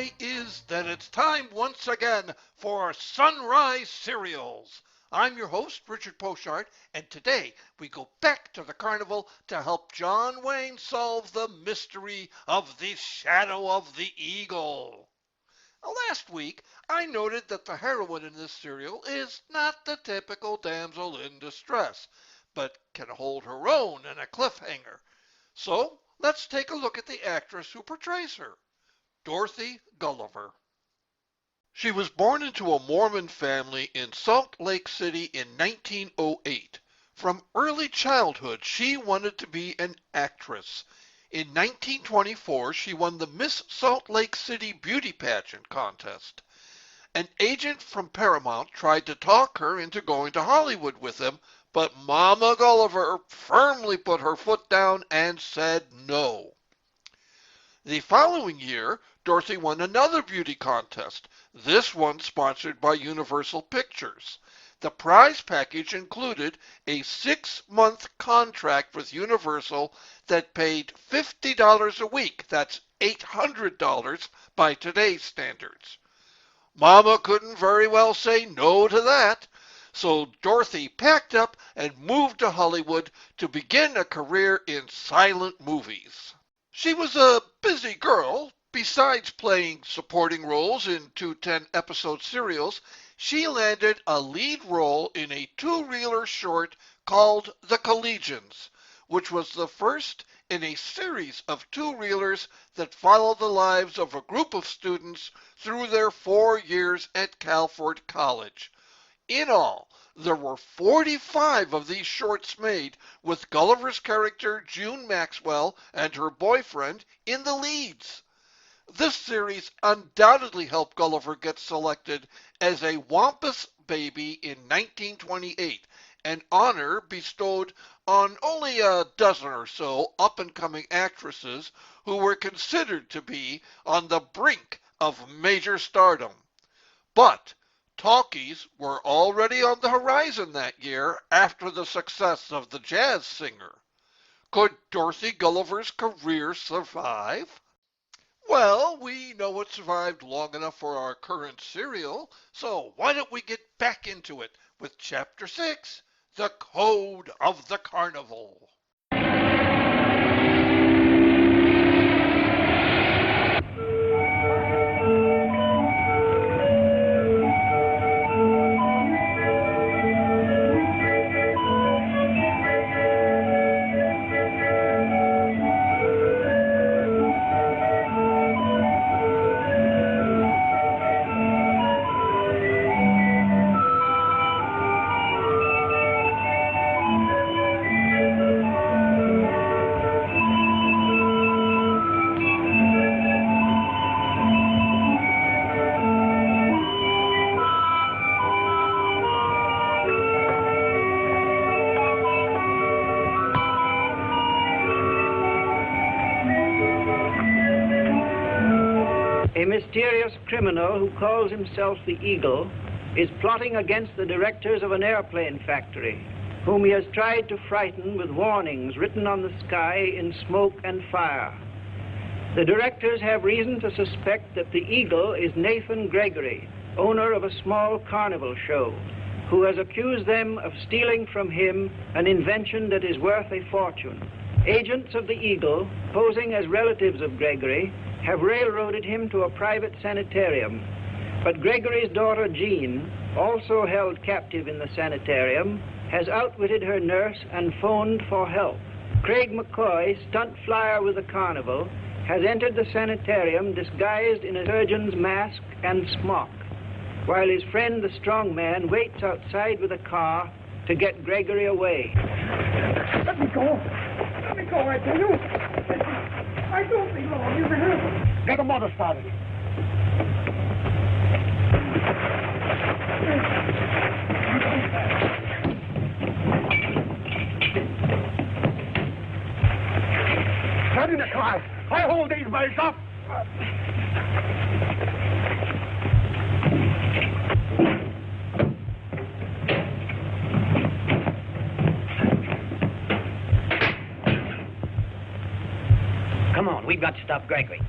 say is that it's time once again for Sunrise Serials. I'm your host, Richard Pochard, and today we go back to the carnival to help John Wayne solve the mystery of the Shadow of the Eagle. Last week, I noted that the heroine in this serial is not the typical damsel in distress, but can hold her own in a cliffhanger. So, let's take a look at the actress who portrays her, Dorothy Gulliver. She was born into a Mormon family in Salt Lake City in 1908. From early childhood, she wanted to be an actress. In 1924, she won the Miss Salt Lake City Beauty Pageant contest. An agent from Paramount tried to talk her into going to Hollywood with him, but Mama Gulliver firmly put her foot down and said no. The following year, Dorothy won another beauty contest, this one sponsored by Universal Pictures. The prize package included a 6-month contract with Universal that paid $50 a week. That's $800 by today's standards. Mama couldn't very well say no to that, so Dorothy packed up and moved to Hollywood to begin a career in silent movies. She was a busy girl. Besides playing supporting roles in 2 10-episode serials, she landed a lead role in a 2-reeler short called The Collegians, which was the first in a series of 2-reelers that followed the lives of a group of students through their 4 years at Calford College. In all, there were 45 of these shorts made, with Gulliver's character June Maxwell and her boyfriend in the leads. This series undoubtedly helped Gulliver get selected as a WAMPAS Baby in 1928, an honor bestowed on only a dozen or so up-and-coming actresses who were considered to be on the brink of major stardom. But talkies were already on the horizon that year after the success of The Jazz Singer. Could Dorothy Gulliver's career survive? Well, we know it survived long enough for our current serial, so why don't we get back into it with Chapter 6, The Code of the Carnival. A mysterious criminal who calls himself the Eagle is plotting against the directors of an airplane factory, whom he has tried to frighten with warnings written on the sky in smoke and fire. The directors have reason to suspect that the Eagle is Nathan Gregory, owner of a small carnival show, who has accused them of stealing from him an invention that is worth a fortune. Agents of the Eagle, posing as relatives of Gregory, have railroaded him to a private sanitarium. But Gregory's daughter, Jean, also held captive in the sanitarium, has outwitted her nurse and phoned for help. Craig McCoy, stunt flyer with the carnival, has entered the sanitarium disguised in a surgeon's mask and smock, while his friend, the strong man, waits outside with a car to get Gregory away. Let me go. Let me go, I tell you. I don't belong. You hurt. Get the motor started. Get in the car. I hold these boys up. Come on, we've got to stop Gregory.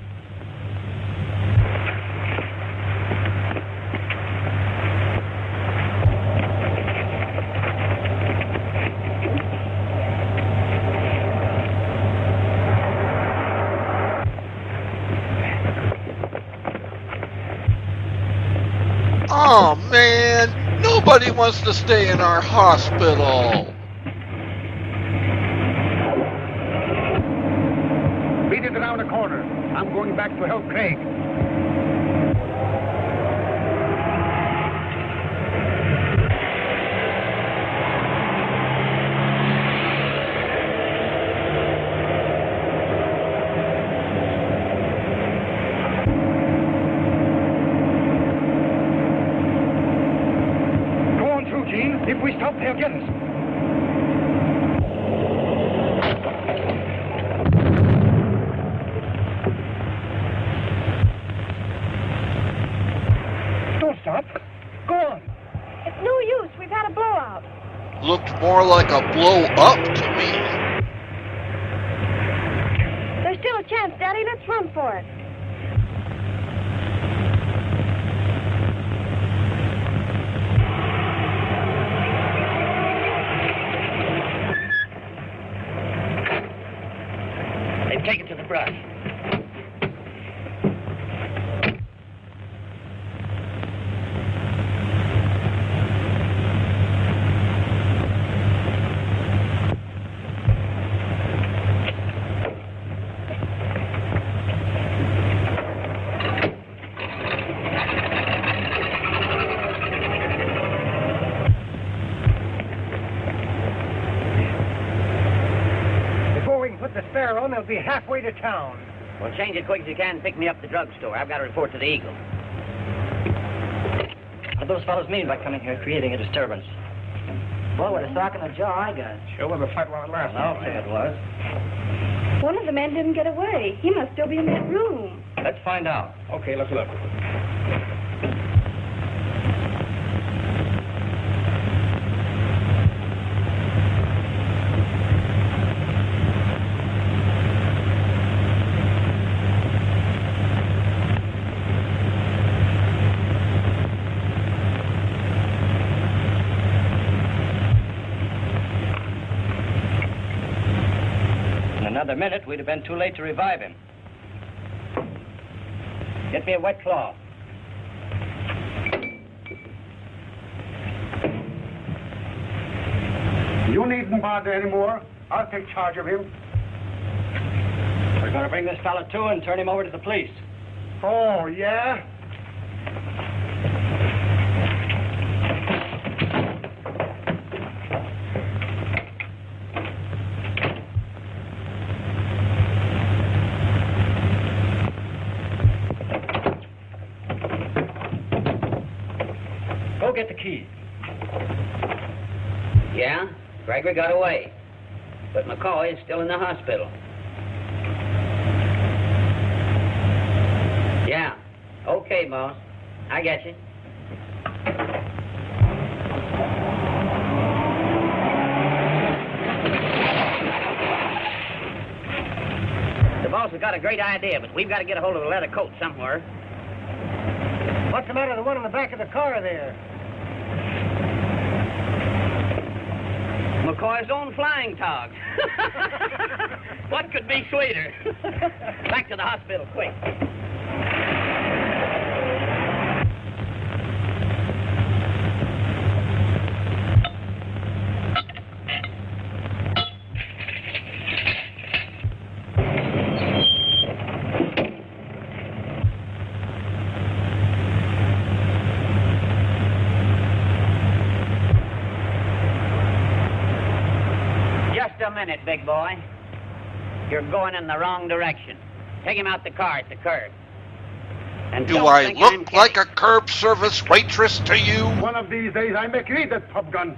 Oh, man, nobody wants to stay in our hospital. Beat it around the corner. I'm going back to help Craig. Go on through, Gene. If we stop, they'll get us. Don't stop. Go on. It's no use. We've had a blowout. Looked more like a blow up to me. There's still a chance, Daddy. Let's run for it. They've taken to the brush. Before we can put the spare on, they'll be halfway to town. Well, change it quick as you can and pick me up at the drugstore. I've got to report to the Eagle. What do those fellows mean by coming here creating a disturbance? Well, with a sock in the jaw, I got. Sure was a fight while it lasted. No, if it was. One of the men didn't get away. He must still be in that room. Let's find out. Okay, let's look. In another minute, we'd have been too late to revive him. Get me a wet cloth. You needn't bother anymore. I'll take charge of him. We're going to bring this fella to and turn him over to the police. Oh, yeah? Go get the keys. Yeah? Gregory got away. But McCoy is still in the hospital. Yeah. Okay, boss. I get you. The boss has got a great idea, but we've got to get a hold of a leather coat somewhere. What's the matter with the one in the back of the car there? McCoy's own flying togs. What could be sweeter? Back to the hospital, quick. Just a minute, big boy. You're going in the wrong direction. Take him out the car at the curb. And Do don't I think I'm look kidding. like a curb service waitress to you? One of these days, I make you eat that pub gun.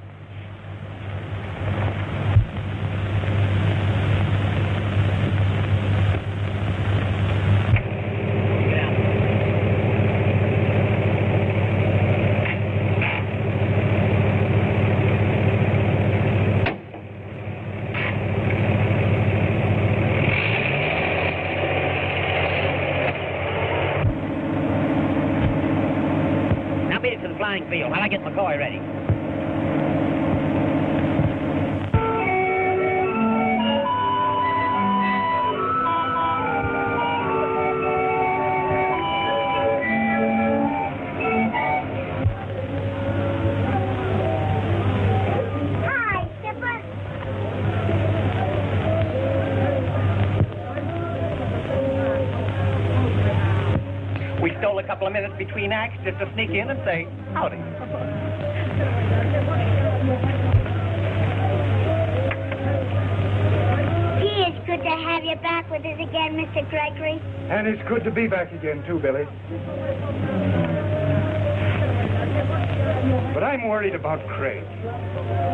Now beat it to the flying field while I get McCoy ready. We stole a couple of minutes between acts just to sneak in and say howdy. Gee, it's good to have you back with us again, Mr. Gregory. And it's good to be back again, too, Billy. But I'm worried about Craig.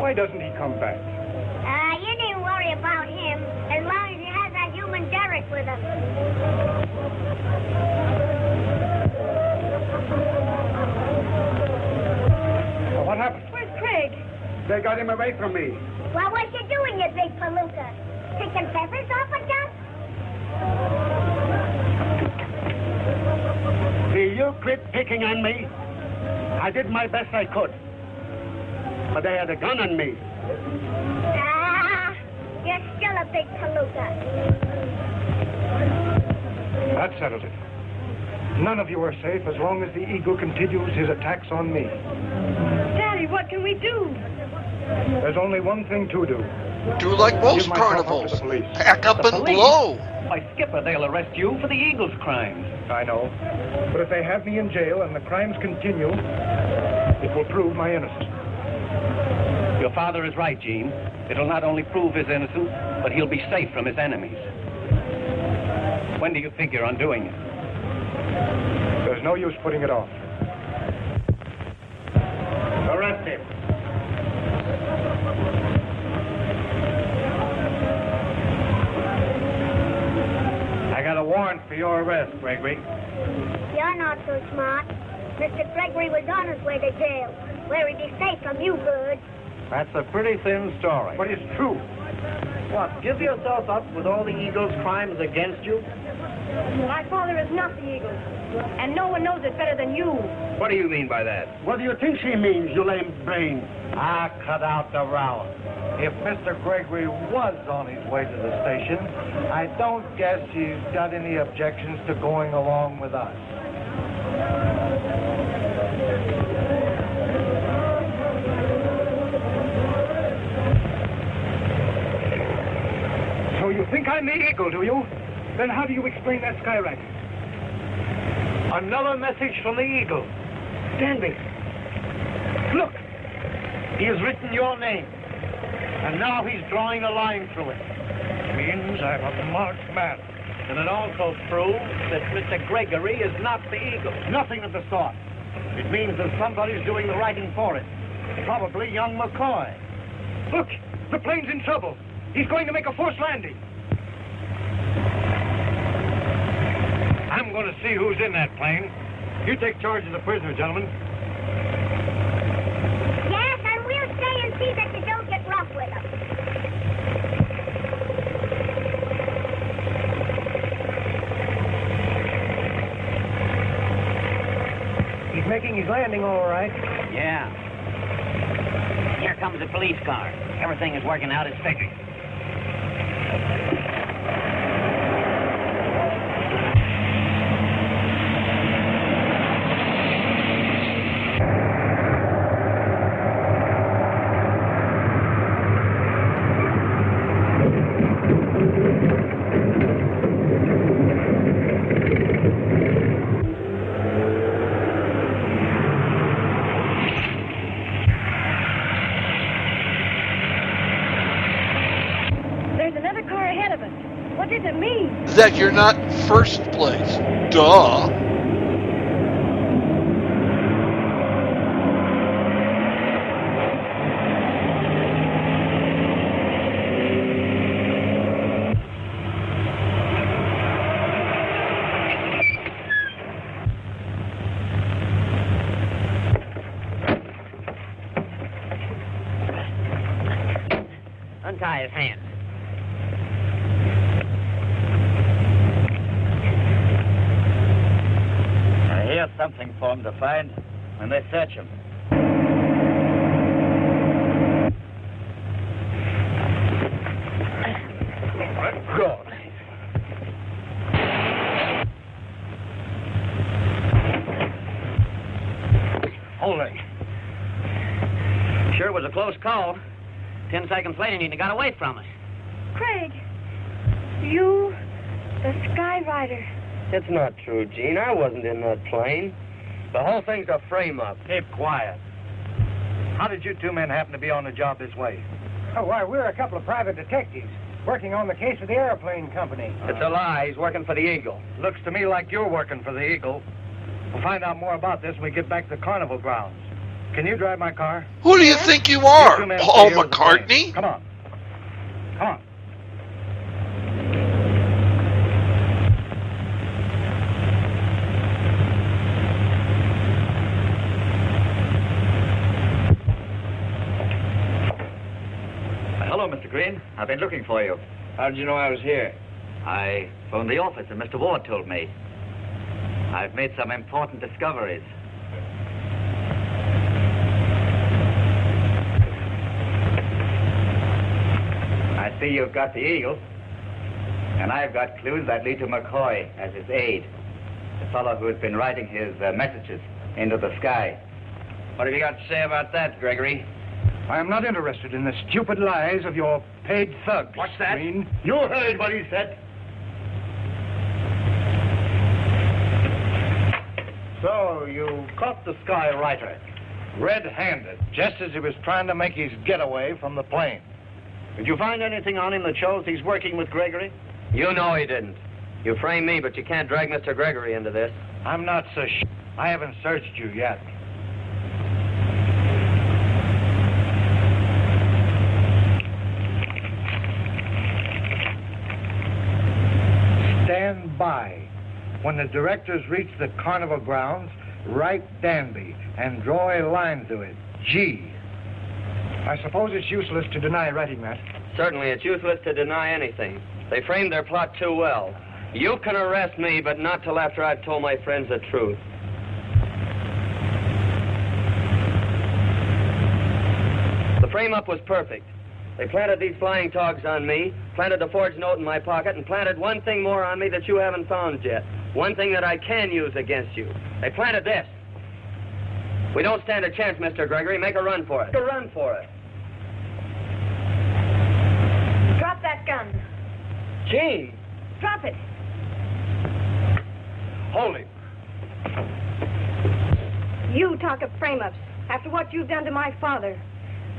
Why doesn't he come back? You needn't worry about him, as long as he has that human Derek with him. Well, what happened? Where's Craig? They got him away from me. Well, what you doing, you big palooka? Picking feathers off a gun? Will you quit picking on me? I did my best I could. But they had a gun on me. Ah, you're still a big palooka. That settled it. None of you are safe as long as the eagle continues his attacks on me. Daddy, what can we do? There's only one thing to do. Do like most Give myself up to carnivals. the police. Pack up The and police? blow. Why, Skipper, they'll arrest you for the Eagle's crimes. I know. But if they have me in jail and the crimes continue, it will prove my innocence. Your father is right, Gene. It'll not only prove his innocence, but he'll be safe from his enemies. When do you figure on doing it? There's no use putting it off. Arrest him. I got a warrant for your arrest, Gregory. You're not so smart. Mr. Gregory was on his way to jail, where he'd be safe from you birds. That's a pretty thin story. But it's true. What, give yourself up with all the Eagle's crimes against you? My father is not the eagle, and no one knows it better than you. What do you mean by that? What do you think she means, you lame brain? Ah, cut out the row. If Mr. Gregory was on his way to the station, I don't guess he's got any objections to going along with us. So you think I'm the eagle, do you? Then how do you explain that skyracket? Another message from the Eagle. Danby. Look. He has written your name, and now he's drawing a line through it. Means I'm a marked man. And it also proves that Mr. Gregory is not the Eagle. Nothing of the sort. It means that somebody's doing the writing for it. Probably young McCoy. Look, the plane's in trouble. He's going to make a forced landing. I'm going to see who's in that plane. You take charge of the prisoner, gentlemen. Yes, and we'll stay and see that you don't get rough with him. He's making his landing all right. Yeah. Here comes the police car. Everything is working out as figured. There's another car ahead of us. What does it mean? That you're not first place. Duh. Untie his hands. I hear something for him to find when they search him. God. Hold it. Sure was a close call. 10 seconds later, and he'd have got away from us. Craig, you, the Sky Rider. It's not true, Gene. I wasn't in that plane. The whole thing's a frame-up. Keep quiet. How did you two men happen to be on the job this way? Oh, why, we're a couple of private detectives working on the case of the airplane company. It's a lie. He's working for the Eagle. Looks to me like you're working for the Eagle. We'll find out more about this when we get back to the Carnival grounds. Can you drive my car? Who do you think you You are, two men Paul stay here with the plane. McCartney? Come on. Come on. Hello, Mr. Green. I've been looking for you. How did you know I was here? I phoned the office and Mr. Ward told me. I've made some important discoveries. I see you've got the Eagle, and I've got clues that lead to McCoy as his aide, the fellow who has been writing his messages into the sky. What have you got to say about that, Gregory? I am not interested in the stupid lies of your paid thugs. What's that? Green. You heard what he said. So, you caught the sky writer red-handed, just as he was trying to make his getaway from the plane. Did you find anything on him that shows he's working with Gregory? You know he didn't. You framed me, but you can't drag Mr. Gregory into this. I'm not so I haven't searched you yet. Stand by. When the directors reach the Carnival grounds, write Danby and draw a line through it. G. I suppose it's useless to deny writing that. Certainly, it's useless to deny anything. They framed their plot too well. You can arrest me, but not till after I've told my friends the truth. The frame-up was perfect. They planted these flying togs on me, planted the forged note in my pocket, and planted one thing more on me that you haven't found yet. One thing that I can use against you. They planted this. We don't stand a chance, Mr. Gregory. Make a run for it. Make a run for it. Drop that gun. Gene! Drop it. Hold him. You talk of frame-ups after what you've done to my father.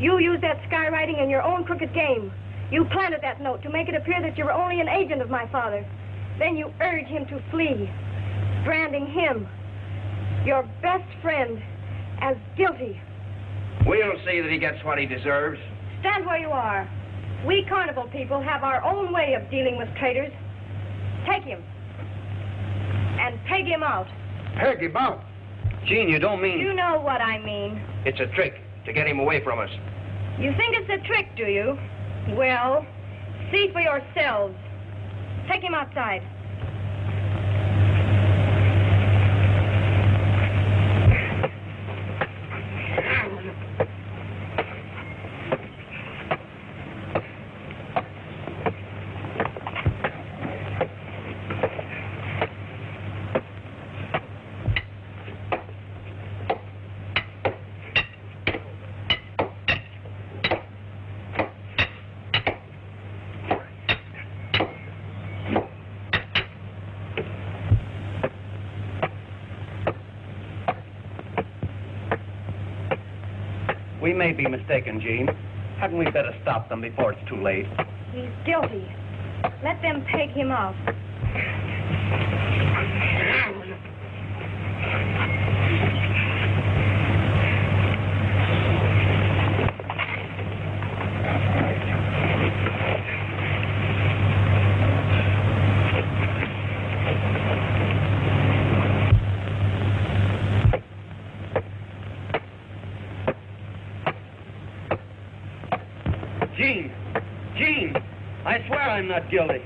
You used that skywriting in your own crooked game. You planted that note to make it appear that you were only an agent of my father. Then you urge him to flee, branding him, your best friend, as guilty. We'll see that he gets what he deserves. Stand where you are. We Carnival people have our own way of dealing with traitors. Take him and peg him out. Peg him out. Gene, you don't mean... You know what I mean. It's a trick to get him away from us. You think it's a trick, do you? Well, see for yourselves. Take him outside. We may be mistaken, Gene. Hadn't we better stop them before it's too late? He's guilty. Let them peg him out. Gene, I swear I'm not guilty.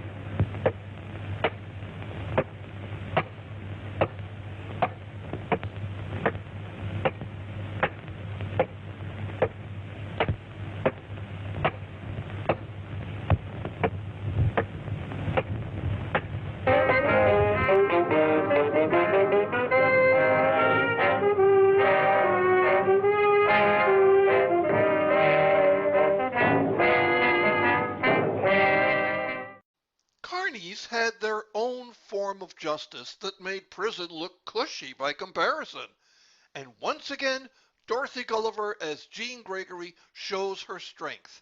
form of justice that made prison look cushy by comparison. And once again, Dorothy Gulliver as Jean Gregory shows her strength.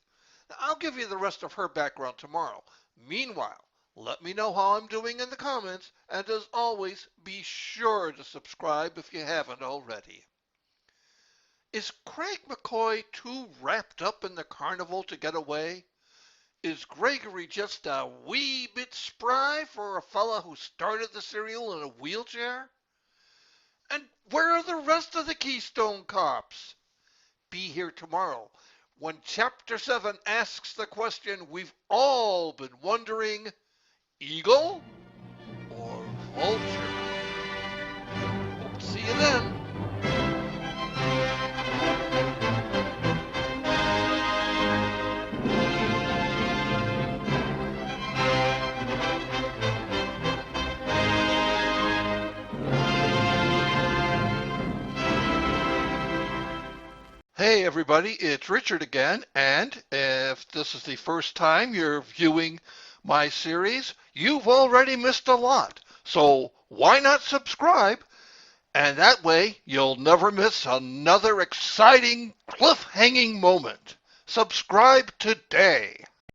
Now, I'll give you the rest of her background tomorrow. Meanwhile, let me know how I'm doing in the comments, and as always, be sure to subscribe if you haven't already. Is Craig McCoy too wrapped up in the carnival to get away? Is Gregory just a wee bit spry for a fella who started the serial in a wheelchair? And where are the rest of the Keystone Cops? Be here tomorrow when Chapter 7 asks the question we've all been wondering, eagle or vulture? Hope to see you then. Hey everybody, it's Richard again, and if this is the first time you're viewing my series, you've already missed a lot. So why not subscribe? And that way you'll never miss another exciting cliffhanging moment. Subscribe today.